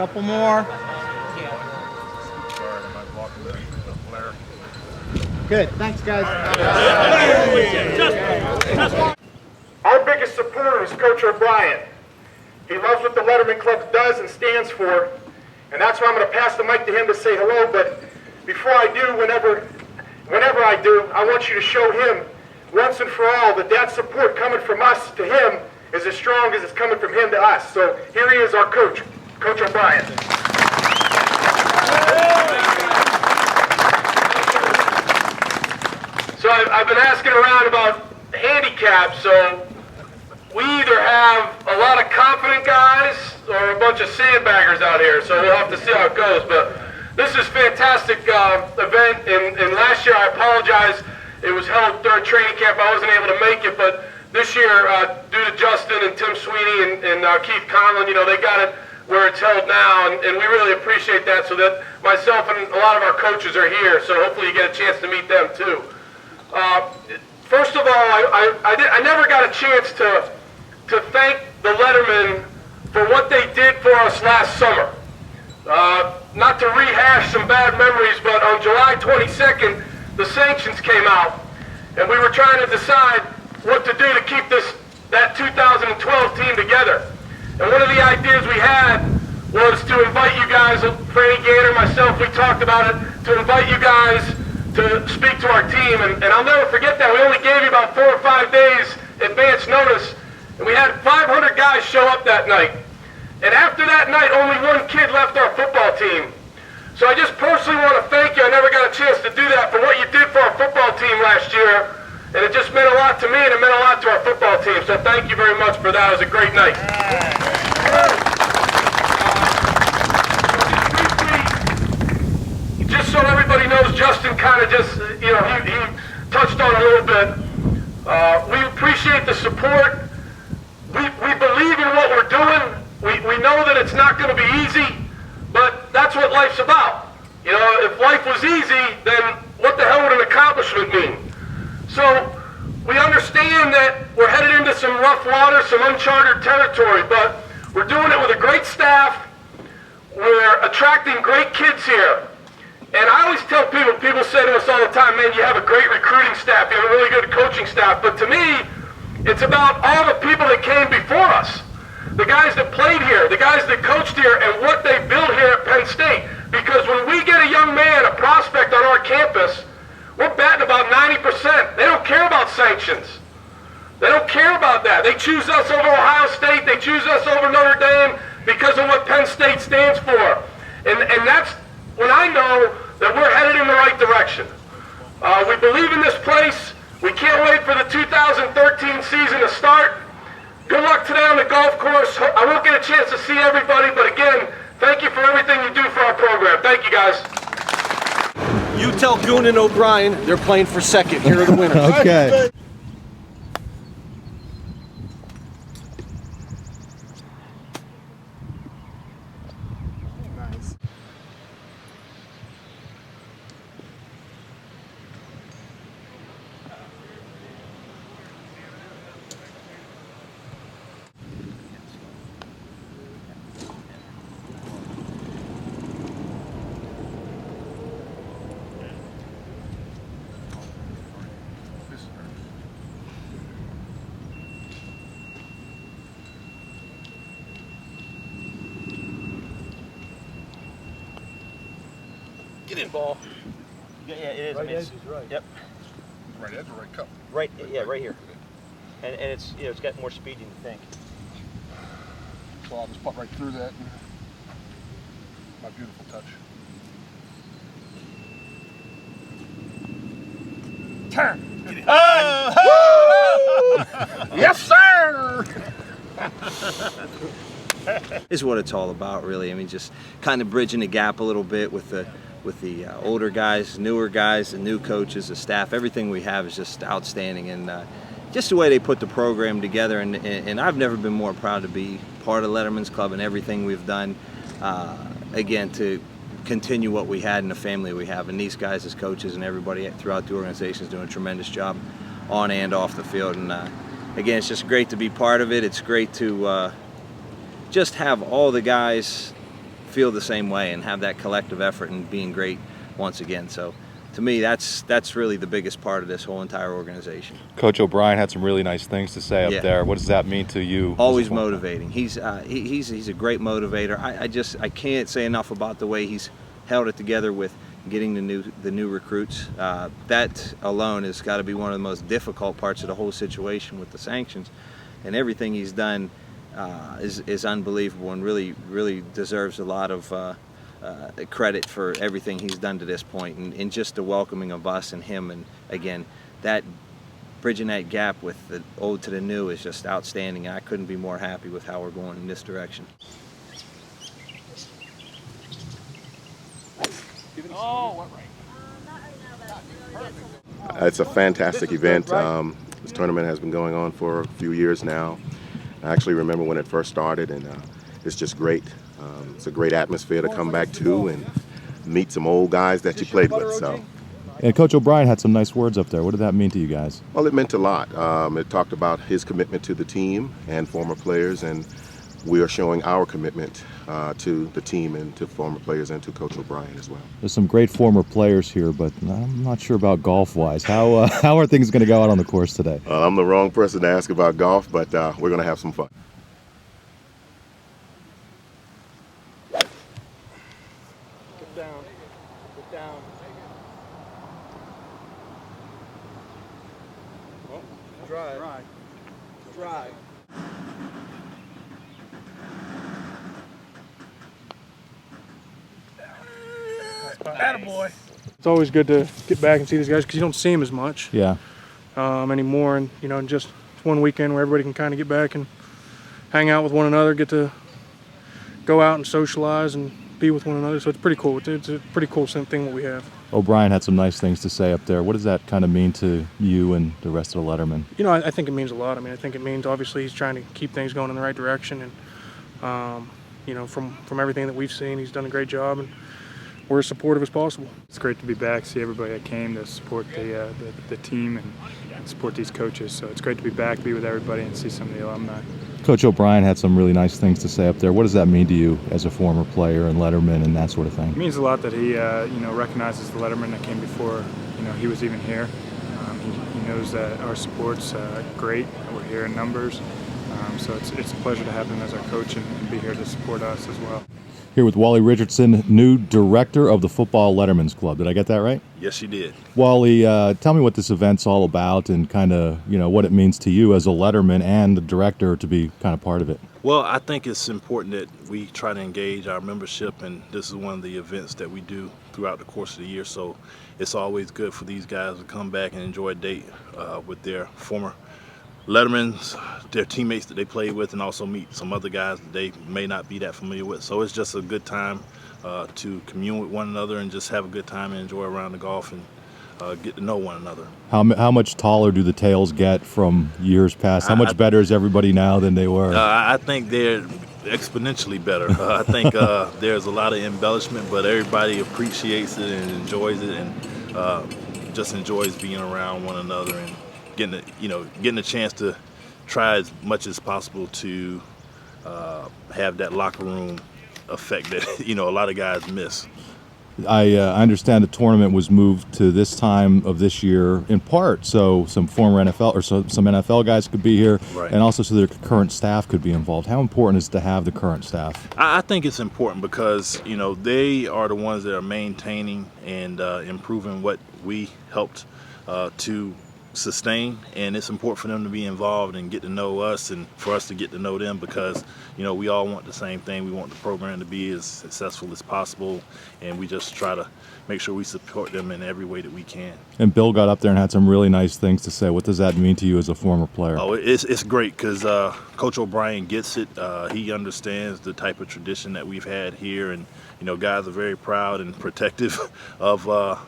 Couple more. Good. Thanks, guys. Our biggest supporter is Coach O'Brien. He loves what the Letterman Club does and stands for, and that's why I'm going to pass the mic to him to say hello. But before I do, whenever I do, I want you to show him once and for all that that support coming from us to him is as strong as it's coming from him to us. So here he is, our coach, Coach O'Brien. So I've been asking around about handicaps, so we either have a lot of confident guys or a bunch of sandbaggers out here, so we'll have to see how it goes. But this is a fantastic event, and last year, I apologize, it was held during training camp. I wasn't able to make it, but this year, due to Justin and Tim Sweeney and Keith Conlon, you know, they got it where it's held now, and we really appreciate that, so that myself and a lot of our coaches are here, so hopefully you get a chance to meet them too. First of all, I never got a chance to thank the Lettermen for what they did for us last summer. Not to rehash some bad memories, but on July 22nd, the sanctions came out, and we were trying to decide what to do to keep that 2012 team together. And one of the ideas we had was to invite you guys, Franny Gator, myself, we talked about it, to invite you guys to speak to our team, and I'll never forget that. We only gave you about 4 or 5 days advance notice, and we had 500 guys show up that night. And after that night, only one kid left our football team. So I just personally want to thank you. I never got a chance to do that for what you did for our football team last year, and it just meant a lot to me, and it meant a lot to our football team. So thank you very much for that. It was a great night. Just so everybody knows, Justin kind of just, you know, he touched on a little bit. We appreciate the support. We believe in what we're doing. We know that it's not going to be easy, but that's what life's about. You know, if life was easy, then what the hell would an accomplishment mean? So we understand that we're headed into some rough water, some uncharted territory, but we're doing it with a great staff. We're attracting great kids here. And I always tell people say to us all the time, man, you have a great recruiting staff, you have a really good coaching staff, but to me, it's about all the people that came before us. The guys that played here, the guys that coached here, and what they built here at Penn State. Because when we get a young man, a prospect on our campus, we're batting about 90%. They don't care about sanctions. They don't care about that. They choose us over Ohio State, they choose us over Notre Dame because of what Penn State stands for. And that's when I know that we're headed in the right direction. We believe in this place. We can't wait for the 2013 season to start. Good luck today on the golf course. I won't get a chance to see everybody, but again, thank you for everything you do for our program. Thank you, guys. You tell Goon and O'Brien they're playing for second. Here are the winners. Okay. Get in, ball. Yeah, it is. Right I mean, edge is right. Yep. Right edge or right cup? Right. Yeah, right here. And it's, you know, it's got more speed than you think. So I'll just putt right through that. My beautiful touch. Turn. Oh! Yes, sir. Is what it's all about, really. I mean, just kind of bridging the gap a little bit with the older guys, newer guys, the new coaches, the staff. Everything we have is just outstanding, and just the way they put the program together. And I've never been more proud to be part of Letterman's Club and everything we've done. Again, to continue what we had and the family we have, and these guys as coaches and everybody throughout the organization is doing a tremendous job on and off the field. And again, it's just great to be part of it. It's great to just have all the guys feel the same way and have that collective effort and being great once again. So to me, that's really the biggest part of this whole entire organization. Coach O'Brien had some really nice things to say up there. What does that mean to you? Always motivating. He's a great motivator. I can't say enough about the way he's held it together with getting the new recruits. That alone has got to be one of the most difficult parts of the whole situation with the sanctions, and everything he's done is unbelievable and really deserves a lot of credit for everything he's done to this point, and just the welcoming of us and him. And again, that bridging that gap with the old to the new is just outstanding. I couldn't be more happy with how we're going in this direction. It's a fantastic event. This tournament has been going on for a few years now. I actually remember when it first started, and it's just great. It's a great atmosphere to come back to and meet some old guys that you played with. So. And Coach O'Brien had some nice words up there. What did that mean to you guys? Well, it meant a lot. It talked about his commitment to the team and former players, and we are showing our commitment to the team and to former players and to Coach O'Brien as well. There's some great former players here, but I'm not sure about golf-wise. How are things going to go out on the course today? I'm the wrong person to ask about golf, but we're going to have some fun. Get down. Well, dry. Attaboy. It's always good to get back and see these guys because you don't see them as much anymore. And, just one weekend where everybody can kind of get back and hang out with one another, get to go out and socialize and be with one another. So it's pretty cool. It's a pretty cool thing what we have. O'Brien had some nice things to say up there. What does that kind of mean to you and the rest of the Lettermen? I think it means a lot. I think it means obviously he's trying to keep things going in the right direction. And, from everything that we've seen, he's done a great job. And we're as supportive as possible. It's great to be back, see everybody that came to support the team and support these coaches. So it's great to be back, be with everybody, and see some of the alumni. Coach O'Brien had some really nice things to say up there. What does that mean to you as a former player and Letterman and that sort of thing? It means a lot that he recognizes the Letterman that came before he was even here. He knows that our support's great, that we're here in numbers. So it's a pleasure to have him as our coach and be here to support us as well. Here with Wally Richardson, new director of the Football Lettermen's Club. Did I get that right? Yes, you did. Wally, tell me what this event's all about and kind of, what it means to you as a Letterman and the director to be kind of part of it. Well, I think it's important that we try to engage our membership, and this is one of the events that we do throughout the course of the year. So it's always good for these guys to come back and enjoy a date with their former Lettermen's, their teammates that they played with, and also meet some other guys that they may not be that familiar with. So it's just a good time to commune with one another and just have a good time and enjoy around the golf and get to know one another. How much taller do the tails get from years past? How much better is everybody now than they were? I think they're exponentially better. I think there's a lot of embellishment, but everybody appreciates it and enjoys it, and just enjoys being around one another and getting a chance to try as much as possible to have that locker room effect that a lot of guys miss. I understand the tournament was moved to this time of this year in part so some former NFL or some NFL guys could be here, right, and also so their current staff could be involved. How important is it to have the current staff? I think it's important because they are the ones that are maintaining and improving what we helped to sustain, and it's important for them to be involved and get to know us and for us to get to know them because we all want the same thing. We want the program to be as successful as possible, and we just try to make sure we support them in every way that we can. And Bill got up there and had some really nice things to say. What does that mean to you as a former player? Oh, it's great because Coach O'Brien gets it. He understands the type of tradition that we've had here, and guys are very proud and protective of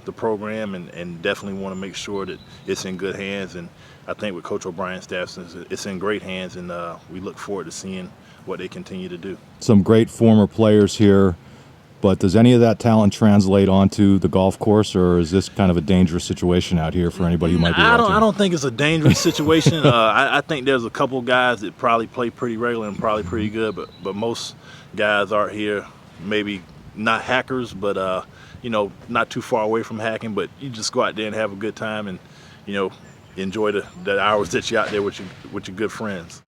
the program, and definitely want to make sure that it's in good hands. And I think with Coach O'Brien's staff, it's in great hands, and we look forward to seeing what they continue to do. Some great former players here, but does any of that talent translate onto the golf course, or is this kind of a dangerous situation out here for anybody who might be watching? I don't think it's a dangerous situation. I think there's a couple guys that probably play pretty regular and probably pretty good, but most guys aren't here maybe not hackers, but you know, not too far away from hacking, but you just go out there and have a good time and, you know, enjoy the hours that you're out there with your good friends.